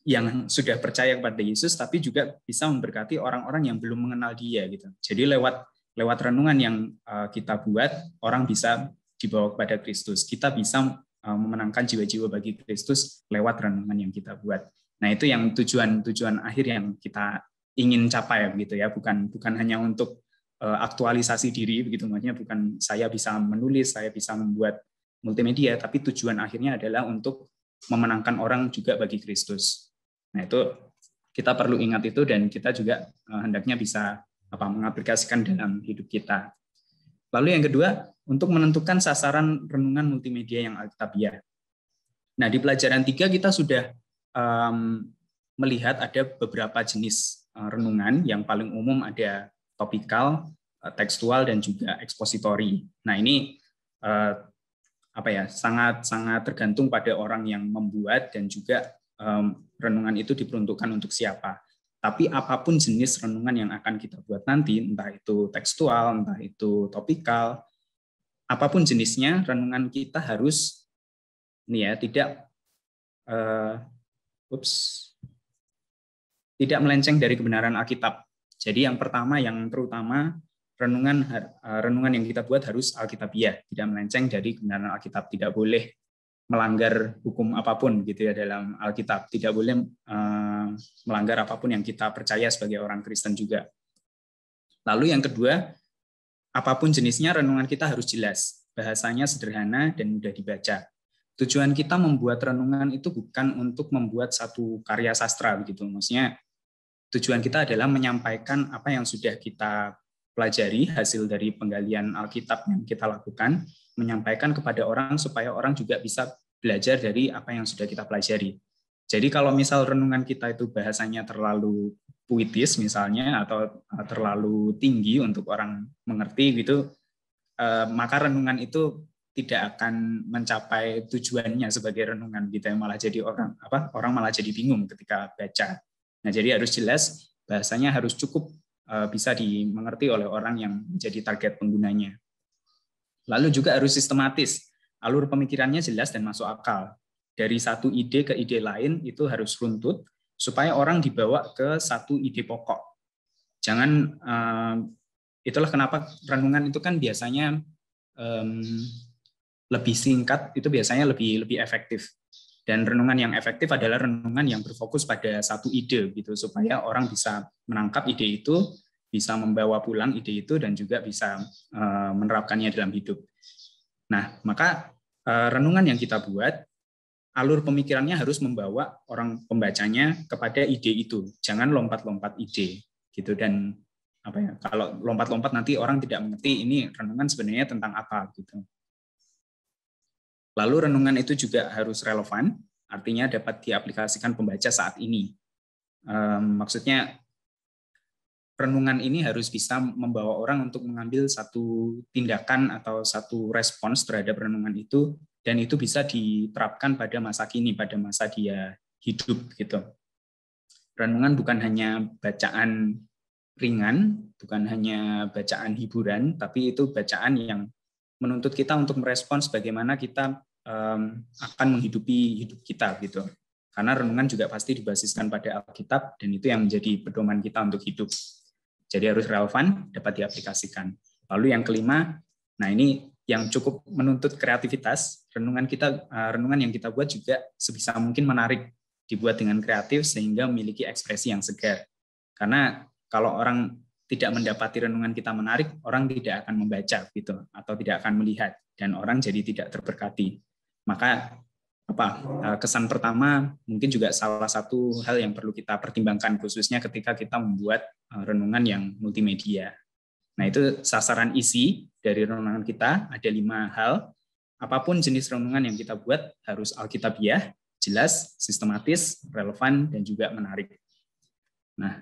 yang sudah percaya kepada Yesus, tapi juga bisa memberkati orang-orang yang belum mengenal Dia gitu. Jadi lewat renungan yang kita buat, orang bisa dibawa kepada Kristus. Kita bisa memenangkan jiwa-jiwa bagi Kristus lewat renungan yang kita buat. Nah, itu yang tujuan akhir yang kita ingin capai begitu ya, bukan hanya untuk aktualisasi diri begitu, maksudnya bukan saya bisa menulis, saya bisa membuat multimedia, tapi tujuan akhirnya adalah untuk memenangkan orang juga bagi Kristus. Nah, itu kita perlu ingat itu, dan kita juga hendaknya bisa mengaplikasikan dalam hidup kita. Lalu yang kedua, untuk menentukan sasaran renungan multimedia yang alkitabiah. Nah, di pelajaran 3 kita sudah melihat ada beberapa jenis renungan. Yang paling umum ada topikal, tekstual, dan juga ekspositori. Nah, ini sangat tergantung pada orang yang membuat, dan juga renungan itu diperuntukkan untuk siapa. Tapi apapun jenis renungan yang akan kita buat nanti, entah itu tekstual, entah itu topikal, apapun jenisnya, renungan kita harus tidak melenceng dari kebenaran Alkitab. Jadi yang pertama, yang terutama, renungan yang kita buat harus alkitabiah, tidak melenceng dari kebenaran Alkitab, tidak boleh melanggar hukum apapun gitu ya dalam Alkitab, tidak boleh melanggar apapun yang kita percaya sebagai orang Kristen juga. Lalu yang kedua, apapun jenisnya, renungan kita harus jelas, bahasanya sederhana dan mudah dibaca. Tujuan kita membuat renungan itu bukan untuk membuat satu karya sastra begitu, maksudnya tujuan kita adalah menyampaikan apa yang sudah kita pelajari, hasil dari penggalian Alkitab yang kita lakukan, menyampaikan kepada orang supaya orang juga bisa belajar dari apa yang sudah kita pelajari. Jadi kalau misal renungan kita itu bahasanya terlalu puitis misalnya, atau terlalu tinggi untuk orang mengerti gitu, maka renungan itu tidak akan mencapai tujuannya sebagai renungan gitu, malah jadi orang malah jadi bingung ketika baca. Nah, jadi harus jelas, bahasanya harus cukup bisa dimengerti oleh orang yang menjadi target penggunanya. Lalu juga harus sistematis, alur pemikirannya jelas dan masuk akal. Dari satu ide ke ide lain itu harus runtut supaya orang dibawa ke satu ide pokok. Jangan, itulah kenapa renungan itu kan biasanya lebih singkat, itu biasanya lebih efektif. Dan renungan yang efektif adalah renungan yang berfokus pada satu ide gitu, supaya orang bisa menangkap ide itu, bisa membawa pulang ide itu, dan juga bisa menerapkannya dalam hidup. Nah, maka renungan yang kita buat, alur pemikirannya harus membawa orang pembacanya kepada ide itu. Jangan lompat-lompat ide gitu. Dan kalau lompat-lompat nanti orang tidak mengerti ini renungan sebenarnya tentang apa gitu. Lalu renungan itu juga harus relevan, artinya dapat diaplikasikan pembaca saat ini. Maksudnya renungan ini harus bisa membawa orang untuk mengambil satu tindakan atau satu respons terhadap renungan itu, dan itu bisa diterapkan pada masa kini, pada masa dia hidup gitu. Renungan bukan hanya bacaan ringan, bukan hanya bacaan hiburan, tapi itu bacaan yang menuntut kita untuk merespons bagaimana kita akan menghidupi hidup kita gitu. Karena renungan juga pasti dibasiskan pada Alkitab, dan itu yang menjadi pedoman kita untuk hidup. Jadi harus relevan, dapat diaplikasikan. Lalu yang kelima, nah ini yang cukup menuntut kreativitas. Renungan yang kita buat juga sebisa mungkin menarik, dibuat dengan kreatif sehingga memiliki ekspresi yang segar. Karena kalau orang tidak mendapati renungan kita menarik, orang tidak akan membaca gitu, atau tidak akan melihat, dan orang jadi tidak terberkati. Maka kesan pertama mungkin juga salah satu hal yang perlu kita pertimbangkan, khususnya ketika kita membuat renungan yang multimedia. Nah, itu sasaran isi dari renungan kita ada 5 hal. Apapun jenis renungan yang kita buat harus alkitabiah, jelas, sistematis, relevan, dan juga menarik. Nah,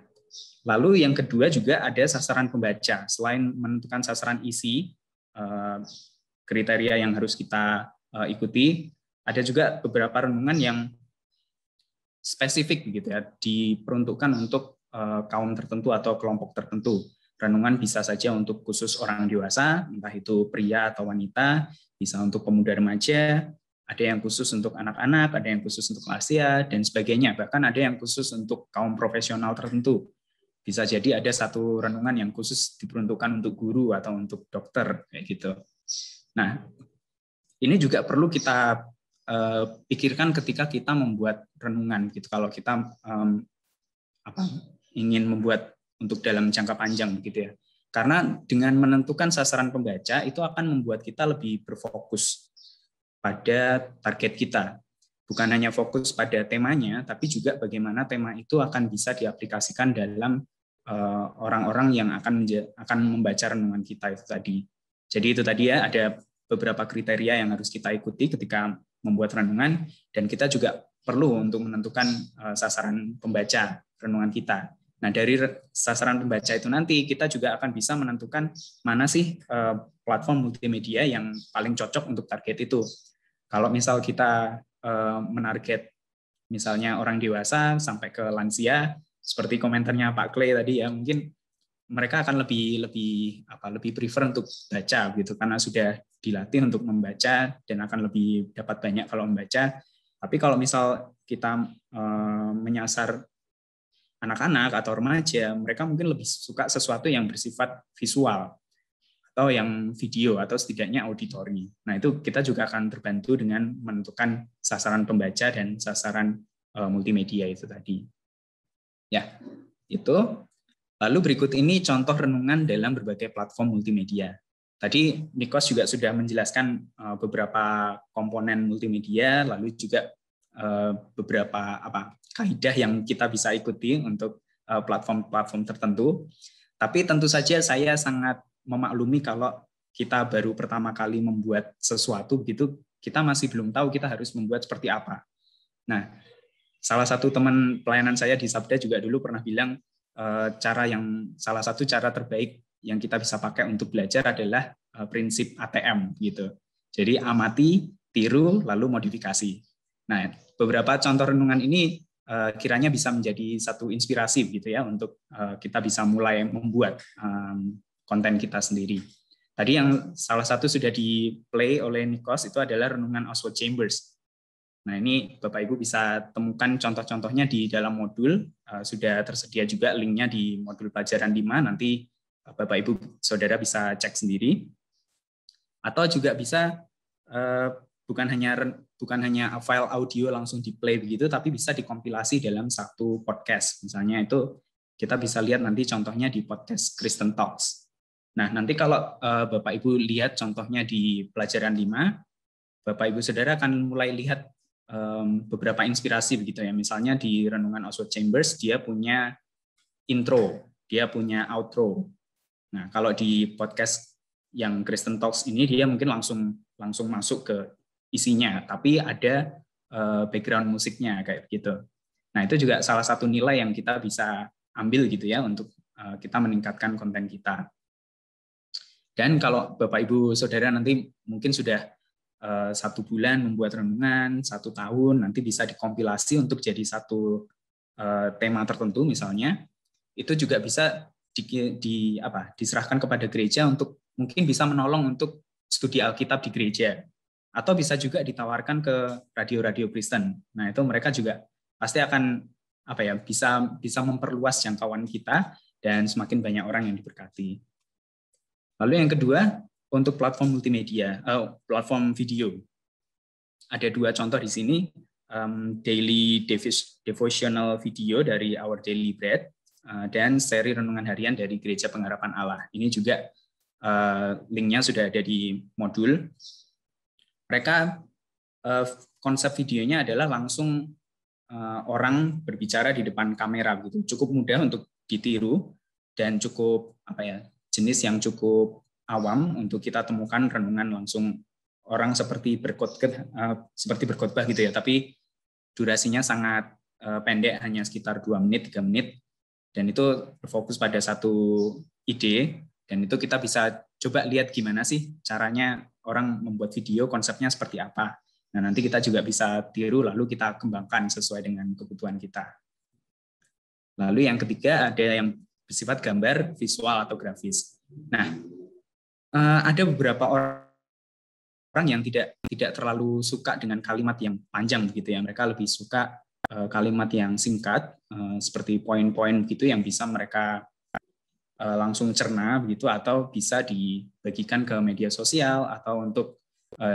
lalu yang kedua juga ada sasaran pembaca. Selain menentukan sasaran isi, kriteria yang harus kita ikuti, ada juga beberapa renungan yang spesifik gitu ya, diperuntukkan untuk kaum tertentu atau kelompok tertentu. Renungan bisa saja untuk khusus orang dewasa, entah itu pria atau wanita, bisa untuk pemuda remaja, ada yang khusus untuk anak-anak, ada yang khusus untuk lansia, dan sebagainya. Bahkan ada yang khusus untuk kaum profesional tertentu. Bisa jadi ada satu renungan yang khusus diperuntukkan untuk guru atau untuk dokter, kayak gitu. Nah, ini juga perlu kita pikirkan ketika kita membuat renungan gitu. Kalau kita ingin membuat untuk dalam jangka panjang begitu ya. Karena dengan menentukan sasaran pembaca itu akan membuat kita lebih berfokus pada target kita. Bukan hanya fokus pada temanya, tapi juga bagaimana tema itu akan bisa diaplikasikan dalam orang-orang yang akan membaca renungan kita itu tadi. Jadi itu tadi ya, ada beberapa kriteria yang harus kita ikuti ketika membuat renungan, dan kita juga perlu untuk menentukan sasaran pembaca renungan kita. Nah, dari sasaran pembaca itu nanti kita juga akan bisa menentukan mana sih platform multimedia yang paling cocok untuk target itu. Kalau misal kita menarget misalnya orang dewasa sampai ke lansia, seperti komentarnya Pak Clay tadi ya, mungkin mereka akan lebih prefer untuk baca gitu, karena sudah dilatih untuk membaca dan akan lebih dapat banyak kalau membaca. Tapi kalau misal kita menyasar anak-anak atau remaja, mereka mungkin lebih suka sesuatu yang bersifat visual atau yang video atau setidaknya auditori. Nah, itu kita juga akan terbantu dengan menentukan sasaran pembaca dan sasaran multimedia itu tadi. Ya, itu. Lalu berikut ini contoh renungan dalam berbagai platform multimedia. Tadi Nikos juga sudah menjelaskan beberapa komponen multimedia, lalu juga beberapa kaidah yang kita bisa ikuti untuk platform-platform tertentu. Tapi tentu saja saya sangat memaklumi kalau kita baru pertama kali membuat sesuatu begitu, kita masih belum tahu kita harus membuat seperti apa. Nah, salah satu teman pelayanan saya di Sabda juga dulu pernah bilang salah satu cara terbaik yang kita bisa pakai untuk belajar adalah prinsip ATM gitu. Jadi amati, tiru, lalu modifikasi. Nah, beberapa contoh renungan ini kiranya bisa menjadi satu inspirasi gitu ya untuk kita bisa mulai membuat konten kita sendiri. Tadi yang salah satu sudah di-play oleh Nikos itu adalah renungan Oswald Chambers. Nah, ini Bapak Ibu bisa temukan contoh-contohnya di dalam modul, sudah tersedia juga linknya di modul pelajaran 5, nanti Bapak Ibu Saudara bisa cek sendiri. Atau juga bisa bukan hanya file audio langsung di-play begitu, tapi bisa dikompilasi dalam satu podcast. Misalnya itu kita bisa lihat nanti contohnya di podcast Kristen Talks. Nah, nanti kalau Bapak Ibu lihat contohnya di pelajaran 5, Bapak Ibu Saudara akan mulai lihat beberapa inspirasi begitu ya. Misalnya di renungan Oswald Chambers dia punya intro, dia punya outro. Nah, kalau di podcast yang Kristen Talks ini dia mungkin langsung masuk ke isinya, tapi ada background musiknya kayak gitu. Nah, itu juga salah satu nilai yang kita bisa ambil gitu ya untuk kita meningkatkan konten kita. Dan kalau Bapak Ibu Saudara nanti mungkin sudah 1 bulan membuat renungan, 1 tahun, nanti bisa dikompilasi untuk jadi satu tema tertentu misalnya, itu juga bisa diserahkan kepada gereja untuk mungkin bisa menolong untuk studi Alkitab di gereja, atau bisa juga ditawarkan ke radio-radio Kristen. Nah, itu mereka juga pasti akan bisa memperluas jangkauan kita dan semakin banyak orang yang diberkati. Lalu yang kedua, untuk platform multimedia, platform video. Ada 2 contoh di sini, daily devotional video dari Our Daily Bread, dan seri renungan harian dari Gereja Pengharapan Allah. Ini juga linknya sudah ada di modul. Mereka konsep videonya adalah langsung orang berbicara di depan kamera gitu. Cukup mudah untuk ditiru dan cukup jenis yang cukup awam untuk kita temukan renungan langsung orang seperti berkhotbah gitu ya, tapi durasinya sangat pendek, hanya sekitar 2 menit, 3 menit, dan itu berfokus pada satu ide, dan itu kita bisa coba lihat gimana sih caranya orang membuat video, konsepnya seperti apa. Nah, nanti kita juga bisa tiru, lalu kita kembangkan sesuai dengan kebutuhan kita. Lalu yang ketiga ada yang bersifat gambar, visual, atau grafis. Nah, ada beberapa orang yang tidak terlalu suka dengan kalimat yang panjang begitu ya. Mereka lebih suka kalimat yang singkat, seperti poin-poin gitu yang bisa mereka langsung cerna begitu, atau bisa dibagikan ke media sosial atau untuk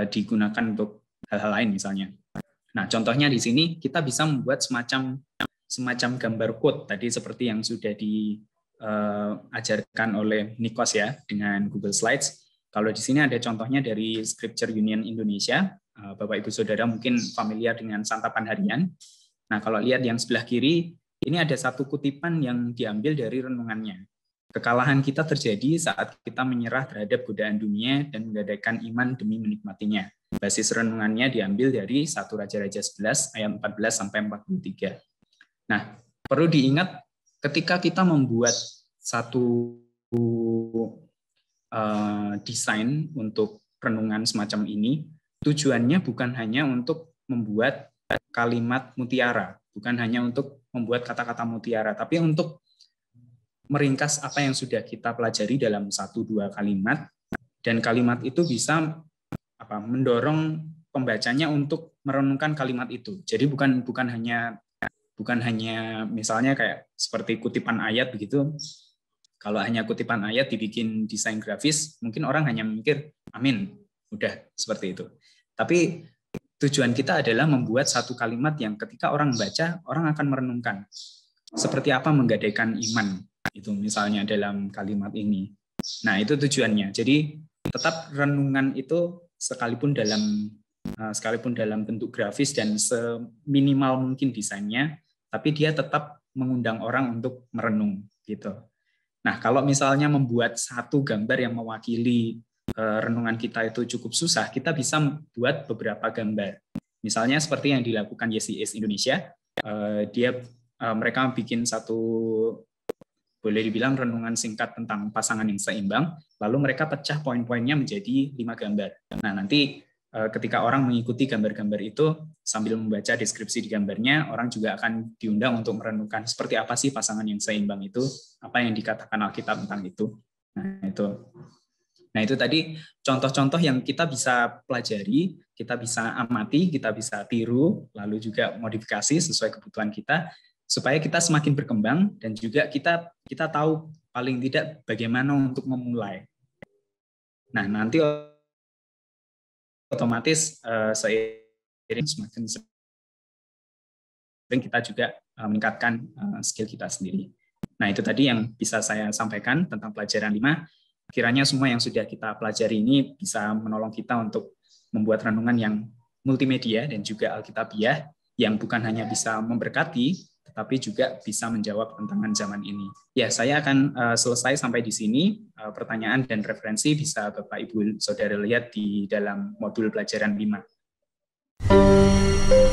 digunakan untuk hal-hal lain misalnya. Nah, contohnya di sini kita bisa membuat semacam gambar quote tadi seperti yang sudah diajarkan oleh Nikos ya dengan Google Slides. Kalau di sini ada contohnya dari Scripture Union Indonesia. Bapak Ibu Saudara mungkin familiar dengan santapan harian. Nah, kalau lihat yang sebelah kiri, ini ada satu kutipan yang diambil dari renungannya. Kekalahan kita terjadi saat kita menyerah terhadap godaan dunia dan menggadaikan iman demi menikmatinya. Basis renungannya diambil dari 1 Raja-Raja 11 ayat 14 sampai 43. Nah, perlu diingat ketika kita membuat satu desain untuk renungan semacam ini, tujuannya bukan hanya untuk membuat kalimat mutiara, bukan hanya untuk membuat kata-kata mutiara, tapi untuk meringkas apa yang sudah kita pelajari dalam 1-2 kalimat, dan kalimat itu bisa mendorong pembacanya untuk merenungkan kalimat itu. Jadi bukan hanya misalnya kayak seperti kutipan ayat begitu. Kalau hanya kutipan ayat dibikin desain grafis, mungkin orang hanya mikir, amin, udah seperti itu. Tapi tujuan kita adalah membuat satu kalimat yang ketika orang baca, orang akan merenungkan. Seperti apa menggadaikan iman, itu misalnya dalam kalimat ini. Nah, itu tujuannya. Jadi tetap renungan itu sekalipun dalam bentuk grafis dan seminimal mungkin desainnya, tapi dia tetap mengundang orang untuk merenung gitu. Nah, kalau misalnya membuat satu gambar yang mewakili renungan kita itu cukup susah, kita bisa buat beberapa gambar. Misalnya seperti yang dilakukan YCS Indonesia, mereka bikin satu, boleh dibilang renungan singkat tentang pasangan yang seimbang, lalu mereka pecah poin-poinnya menjadi 5 gambar. Nah, nanti ketika orang mengikuti gambar-gambar itu sambil membaca deskripsi di gambarnya, orang juga akan diundang untuk merenungkan seperti apa sih pasangan yang seimbang itu, apa yang dikatakan Alkitab tentang itu. Nah, itu tadi contoh-contoh yang kita bisa pelajari, kita bisa amati, kita bisa tiru, lalu juga modifikasi sesuai kebutuhan kita, supaya kita semakin berkembang dan juga kita tahu paling tidak bagaimana untuk memulai. Nah, nanti otomatis seiring semakin sering kita juga meningkatkan skill kita sendiri. Nah, itu tadi yang bisa saya sampaikan tentang pelajaran 5. Kiranya semua yang sudah kita pelajari ini bisa menolong kita untuk membuat renungan yang multimedia dan juga alkitabiah, yang bukan hanya bisa memberkati, tetapi juga bisa menjawab tantangan zaman ini. Ya, saya akan selesai sampai di sini. Pertanyaan dan referensi bisa Bapak Ibu Saudara lihat di dalam modul pelajaran 5.